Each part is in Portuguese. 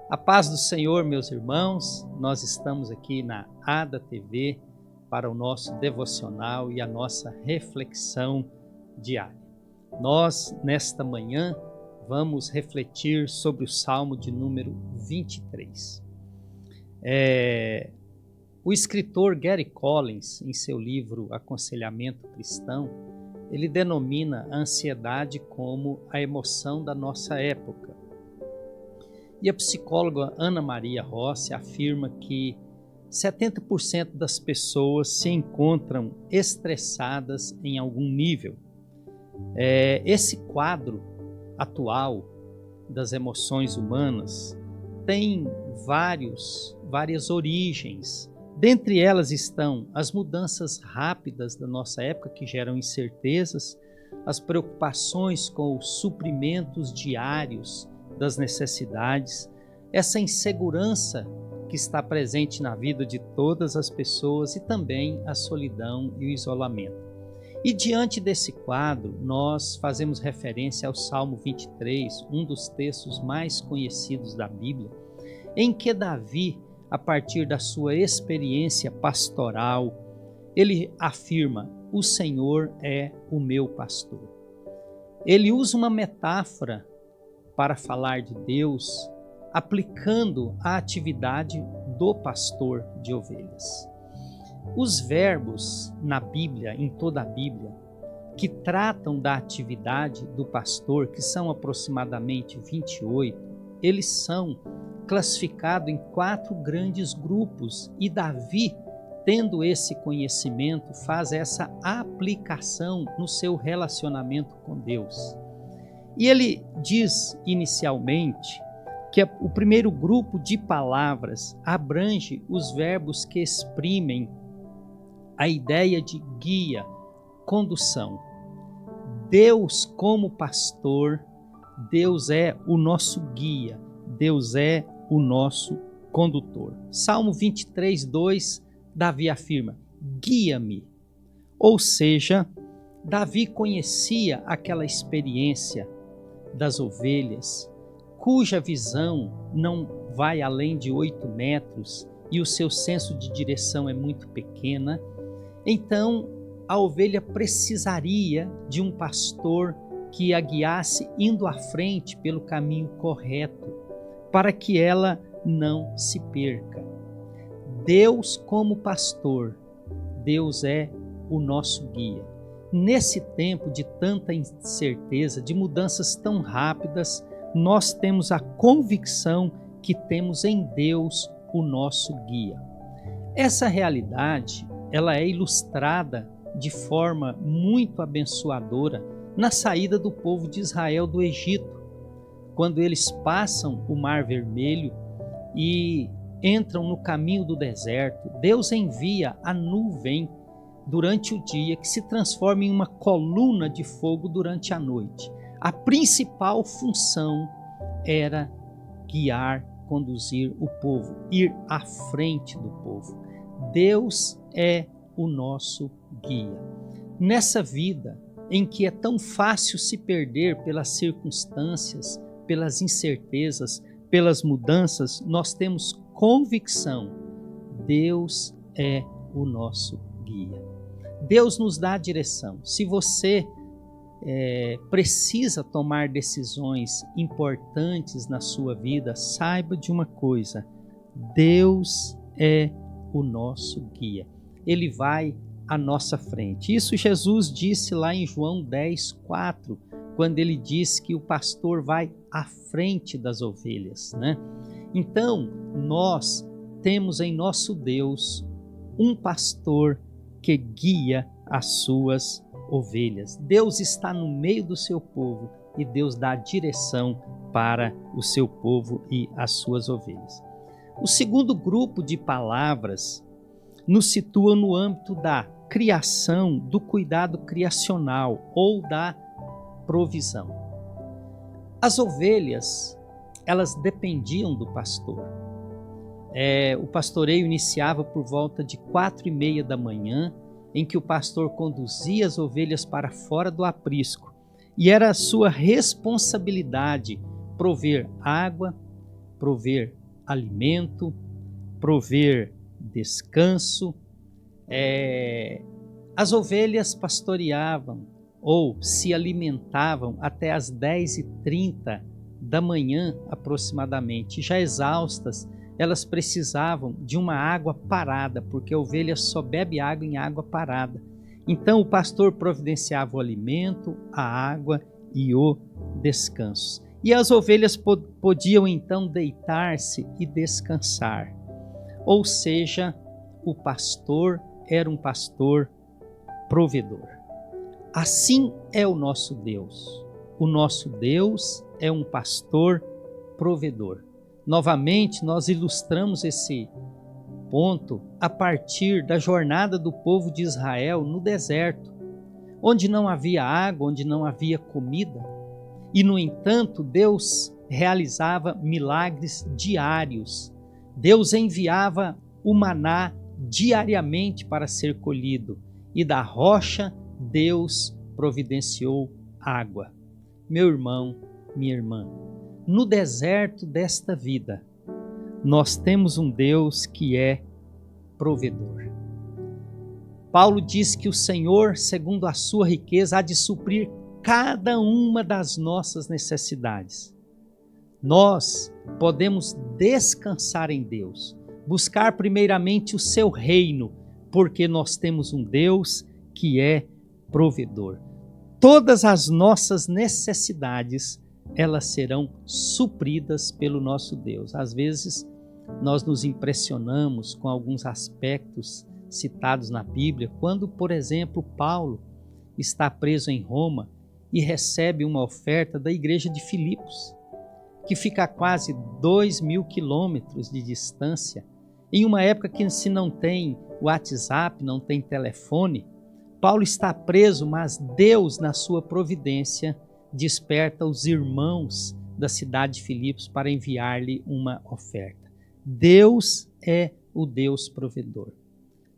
A paz do Senhor, meus irmãos, nós estamos aqui na ADA TV para o nosso devocional e a nossa reflexão diária. Nós, nesta manhã, vamos refletir sobre o Salmo de número 23. O escritor Gary Collins, em seu livro Aconselhamento Cristão, ele denomina a ansiedade como a emoção da nossa época. E a psicóloga Ana Maria Rossi afirma que 70% das pessoas se encontram estressadas em algum nível. Esse quadro atual das emoções humanas tem várias origens. Dentre elas estão as mudanças rápidas da nossa época que geram incertezas, as preocupações com os suprimentos diários das necessidades, essa insegurança que está presente na vida de todas as pessoas e também a solidão e o isolamento. E diante desse quadro, nós fazemos referência ao Salmo 23, um dos textos mais conhecidos da Bíblia, em que Davi, a partir da sua experiência pastoral, ele afirma: o Senhor é o meu pastor. Ele usa uma metáfora para falar de Deus, aplicando a atividade do pastor de ovelhas. Os verbos na Bíblia, em toda a Bíblia, que tratam da atividade do pastor, que são aproximadamente 28, eles são classificados em 4 grandes grupos, e Davi, tendo esse conhecimento, faz essa aplicação no seu relacionamento com Deus. E ele diz inicialmente que o primeiro grupo de palavras abrange os verbos que exprimem a ideia de guia, condução. Deus como pastor, Deus é o nosso guia, Deus é o nosso condutor. Salmo 23, 2, Davi afirma: guia-me. Ou seja, Davi conhecia aquela experiência das ovelhas, cuja visão não vai além de 8 metros e o seu senso de direção é muito pequena. Então, a ovelha precisaria de um pastor que a guiasse indo à frente pelo caminho correto, para que ela não se perca. Deus como pastor, Deus é o nosso guia. Nesse tempo de tanta incerteza, de mudanças tão rápidas, nós temos a convicção que temos em Deus o nosso guia. Essa realidade, ela é ilustrada de forma muito abençoadora na saída do povo de Israel do Egito, quando eles passam o Mar Vermelho e entram no caminho do deserto. Deus envia a nuvem durante o dia, que se transforma em uma coluna de fogo durante a noite. A principal função era guiar, conduzir o povo, ir à frente do povo. Deus é o nosso guia. Nessa vida em que é tão fácil se perder pelas circunstâncias, pelas incertezas, pelas mudanças, nós temos convicção: Deus é o nosso guia. Deus nos dá a direção. Se você precisa tomar decisões importantes na sua vida, saiba de uma coisa: Deus é o nosso guia. Ele vai à nossa frente. Isso Jesus disse lá em João 10, 4, quando ele diz que o pastor vai à frente das ovelhas, né? Então, nós temos em nosso Deus um pastor que guia as suas ovelhas. Deus está no meio do seu povo e Deus dá direção para o seu povo e as suas ovelhas. O segundo grupo de palavras nos situa no âmbito da criação, do cuidado criacional ou da provisão. As ovelhas, elas dependiam do pastor. O pastoreio iniciava por volta de 4:30 da manhã, em que o pastor conduzia as ovelhas para fora do aprisco, e era a sua responsabilidade prover água, prover alimento, prover descanso. As ovelhas pastoreavam ou se alimentavam até as 10h30 da manhã aproximadamente. Já exaustas, elas precisavam de uma água parada, porque a ovelha só bebe água em água parada. Então o pastor providenciava o alimento, a água e o descanso. E as ovelhas podiam então deitar-se e descansar. Ou seja, o pastor era um pastor provedor. Assim é o nosso Deus. O nosso Deus é um pastor provedor. Novamente, nós ilustramos esse ponto a partir da jornada do povo de Israel no deserto, onde não havia água, onde não havia comida. E, no entanto, Deus realizava milagres diários. Deus enviava o maná diariamente para ser colhido. E da rocha, Deus providenciou água. Meu irmão, minha irmã, no deserto desta vida, nós temos um Deus que é provedor. Paulo diz que o Senhor, segundo a sua riqueza, há de suprir cada uma das nossas necessidades. Nós podemos descansar em Deus, buscar primeiramente o seu reino, porque nós temos um Deus que é provedor. Todas as nossas necessidades, elas serão supridas pelo nosso Deus. Às vezes, nós nos impressionamos com alguns aspectos citados na Bíblia, quando, por exemplo, Paulo está preso em Roma e recebe uma oferta da igreja de Filipos, que fica a quase 2.000 quilômetros de distância, em uma época que se não tem WhatsApp, não tem telefone. Paulo está preso, mas Deus, na sua providência, desperta os irmãos da cidade de Filipos para enviar-lhe uma oferta. Deus é o Deus provedor.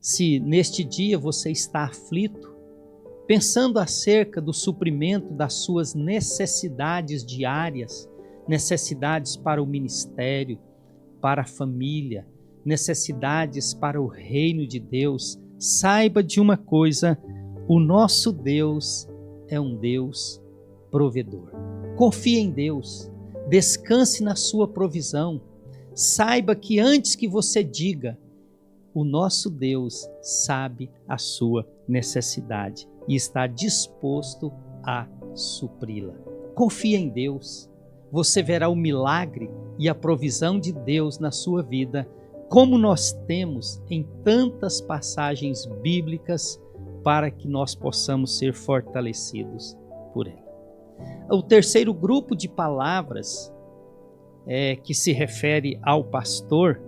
Se neste dia você está aflito, pensando acerca do suprimento das suas necessidades diárias, necessidades para o ministério, para a família, necessidades para o reino de Deus, saiba de uma coisa: o nosso Deus é um Deus provedor. Confie em Deus, descanse na sua provisão. Saiba que antes que você diga, o nosso Deus sabe a sua necessidade e está disposto a supri-la. Confie em Deus. Você verá o milagre e a provisão de Deus na sua vida, como nós temos em tantas passagens bíblicas, para que nós possamos ser fortalecidos por ela. O terceiro grupo de palavras que se refere ao pastor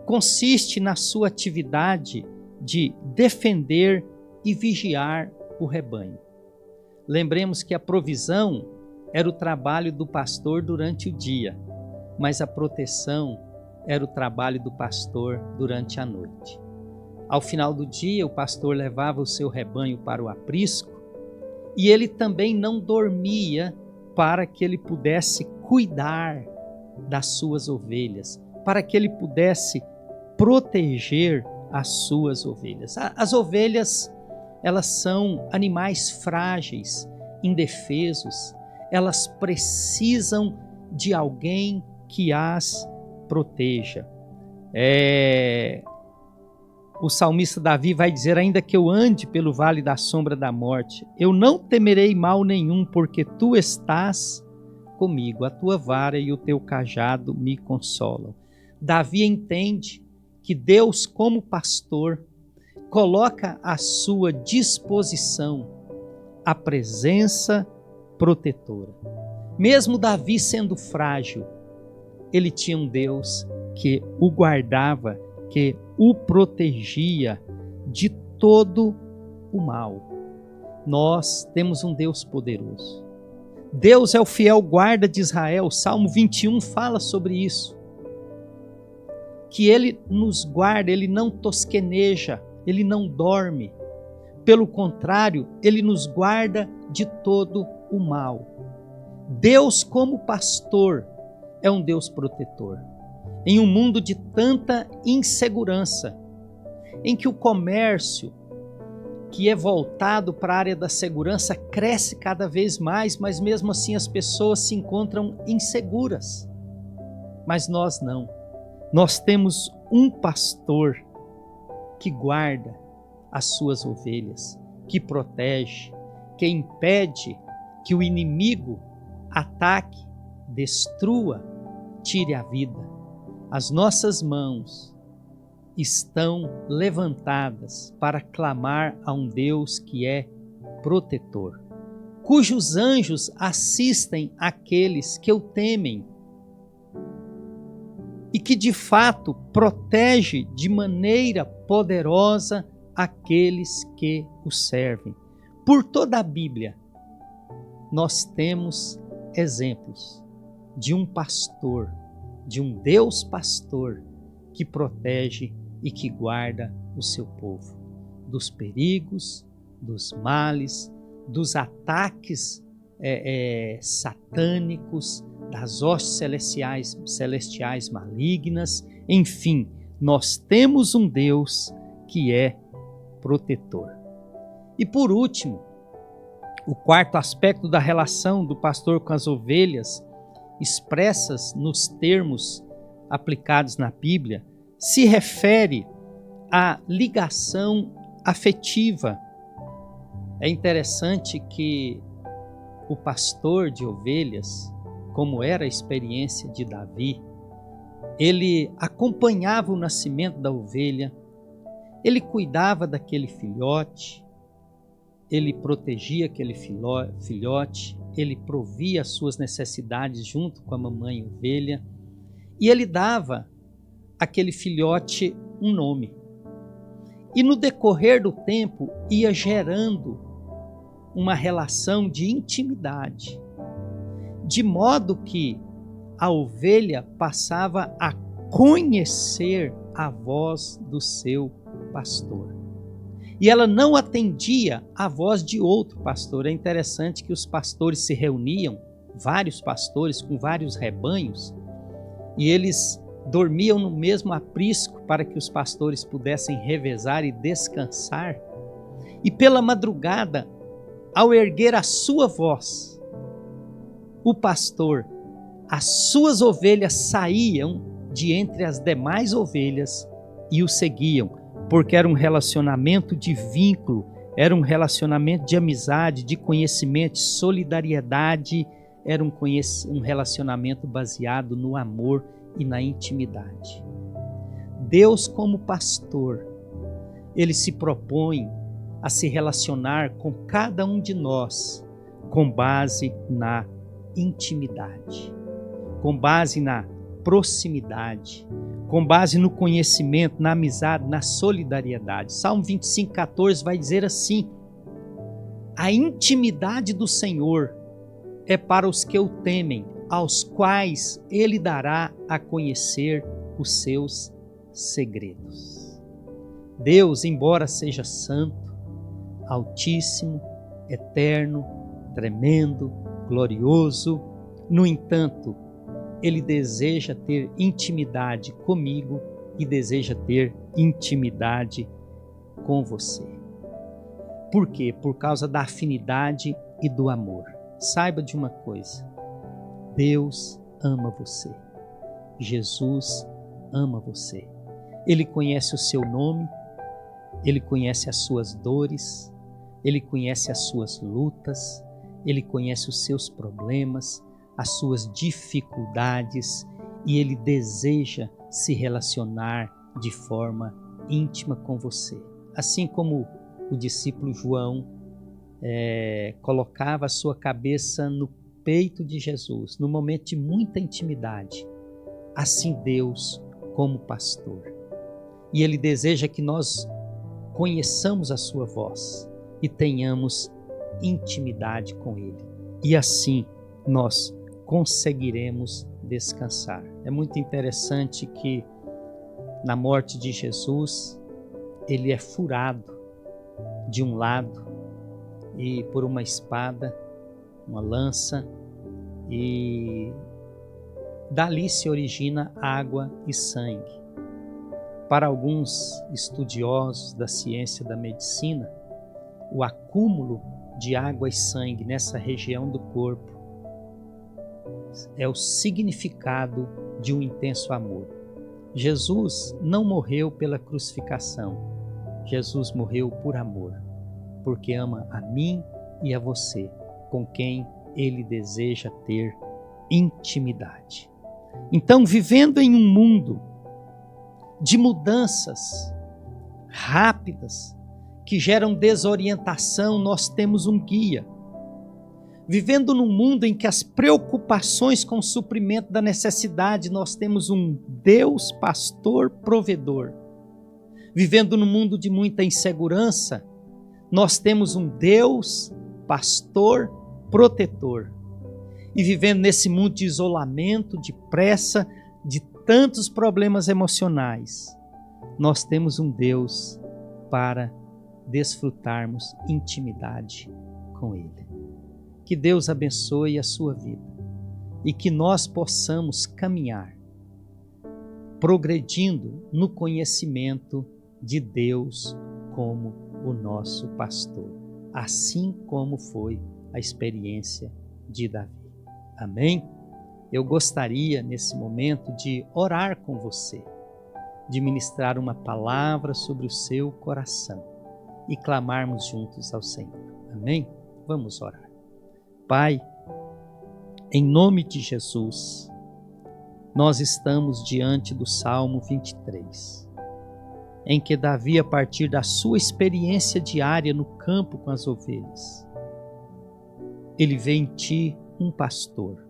consiste na sua atividade de defender e vigiar o rebanho. Lembremos que a provisão era o trabalho do pastor durante o dia, mas a proteção era o trabalho do pastor durante a noite. Ao final do dia, o pastor levava o seu rebanho para o aprisco e ele também não dormia para que ele pudesse cuidar das suas ovelhas, para que ele pudesse proteger as suas ovelhas. As ovelhas, elas são animais frágeis, indefesos, elas precisam de alguém que as proteja. O salmista Davi vai dizer: ainda que eu ande pelo vale da sombra da morte, eu não temerei mal nenhum, porque tu estás comigo, a tua vara e o teu cajado me consolam. Davi entende que Deus, como pastor, coloca à sua disposição a presença protetora. Mesmo Davi sendo frágil, ele tinha um Deus que o guardava, que o protegia de todo o mal. Nós temos um Deus poderoso. Deus é o fiel guarda de Israel. O Salmo 21 fala sobre isso. Que Ele nos guarda, Ele não tosqueneja, Ele não dorme. Pelo contrário, Ele nos guarda de todo o mal. Deus, como pastor, é um Deus protetor. Em um mundo de tanta insegurança, em que o comércio, que é voltado para a área da segurança, cresce cada vez mais, mas mesmo assim as pessoas se encontram inseguras. Mas nós não. Nós temos um pastor que guarda as suas ovelhas, que protege, que impede que o inimigo ataque, destrua, tire a vida. As nossas mãos estão levantadas para clamar a um Deus que é protetor, cujos anjos assistem aqueles que o temem e que de fato protege de maneira poderosa aqueles que o servem. Por toda a Bíblia, nós temos exemplos de um pastor, de um Deus pastor que protege e que guarda o seu povo dos perigos, dos males, dos ataques satânicos, das hostes celestiais malignas. Enfim, nós temos um Deus que é protetor. E por último, o quarto aspecto da relação do pastor com as ovelhas, expressas nos termos aplicados na Bíblia, se refere à ligação afetiva. É interessante que o pastor de ovelhas, como era a experiência de Davi, ele acompanhava o nascimento da ovelha, ele cuidava daquele filhote, ele protegia aquele filhote, ele provia as suas necessidades junto com a mamãe ovelha, e ele dava àquele filhote um nome. E no decorrer do tempo ia gerando uma relação de intimidade, de modo que a ovelha passava a conhecer a voz do seu pastor. E ela não atendia à voz de outro pastor. É interessante que os pastores se reuniam, vários pastores com vários rebanhos, e eles dormiam no mesmo aprisco para que os pastores pudessem revezar e descansar. E pela madrugada, ao erguer a sua voz, o pastor, as suas ovelhas saíam de entre as demais ovelhas e o seguiam, porque era um relacionamento de vínculo, era um relacionamento de amizade, de conhecimento, de solidariedade, era um relacionamento baseado no amor e na intimidade. Deus, como pastor, ele se propõe a se relacionar com cada um de nós com base na intimidade, com base na proximidade, com base no conhecimento, na amizade, na solidariedade. Salmo 25:14 vai dizer assim: a intimidade do Senhor é para os que o temem, aos quais ele dará a conhecer os seus segredos. Deus, embora seja santo, altíssimo, eterno, tremendo, glorioso, no entanto, ele deseja ter intimidade comigo e deseja ter intimidade com você. Por quê? Por causa da afinidade e do amor. Saiba de uma coisa: Deus ama você. Jesus ama você. Ele conhece o seu nome, ele conhece as suas dores, ele conhece as suas lutas, ele conhece os seus problemas, as suas dificuldades, e ele deseja se relacionar de forma íntima com você. Assim como o discípulo João colocava a sua cabeça no peito de Jesus, no momento de muita intimidade, assim Deus, como pastor. E ele deseja que nós conheçamos a sua voz e tenhamos intimidade com ele. E assim nós conseguiremos descansar. É muito interessante que na morte de Jesus, ele é furado de um lado e por uma espada, uma lança, e dali se origina água e sangue. Para alguns estudiosos da ciência da medicina, o acúmulo de água e sangue nessa região do corpo é o significado de um intenso amor. Jesus não morreu pela crucificação. Jesus morreu por amor, porque ama a mim e a você, com quem Ele deseja ter intimidade. Então, vivendo em um mundo de mudanças rápidas que geram desorientação, nós temos um guia. Vivendo num mundo em que as preocupações com o suprimento da necessidade, nós temos um Deus pastor provedor. Vivendo num mundo de muita insegurança, nós temos um Deus pastor protetor. E vivendo nesse mundo de isolamento, de pressa, de tantos problemas emocionais, nós temos um Deus para desfrutarmos intimidade com Ele. Que Deus abençoe a sua vida e que nós possamos caminhar progredindo no conhecimento de Deus como o nosso pastor, assim como foi a experiência de Davi. Amém? Eu gostaria nesse momento de orar com você, de ministrar uma palavra sobre o seu coração e clamarmos juntos ao Senhor. Amém? Vamos orar. Pai, em nome de Jesus, nós estamos diante do Salmo 23, em que Davi, a partir da sua experiência diária no campo com as ovelhas, ele vê em ti um pastor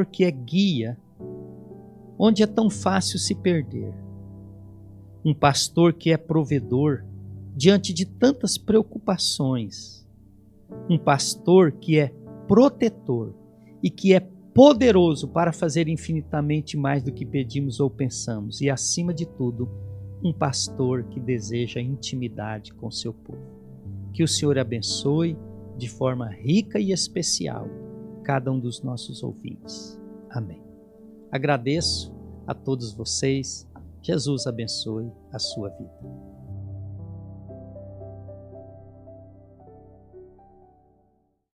que é guia onde é tão fácil se perder, um pastor que é provedor diante de tantas preocupações, um pastor que é protetor e que é poderoso para fazer infinitamente mais do que pedimos ou pensamos, e acima de tudo, um pastor que deseja intimidade com seu povo. Que o Senhor abençoe de forma rica e especial cada um dos nossos ouvintes. Amém. Agradeço a todos vocês. Jesus abençoe a sua vida.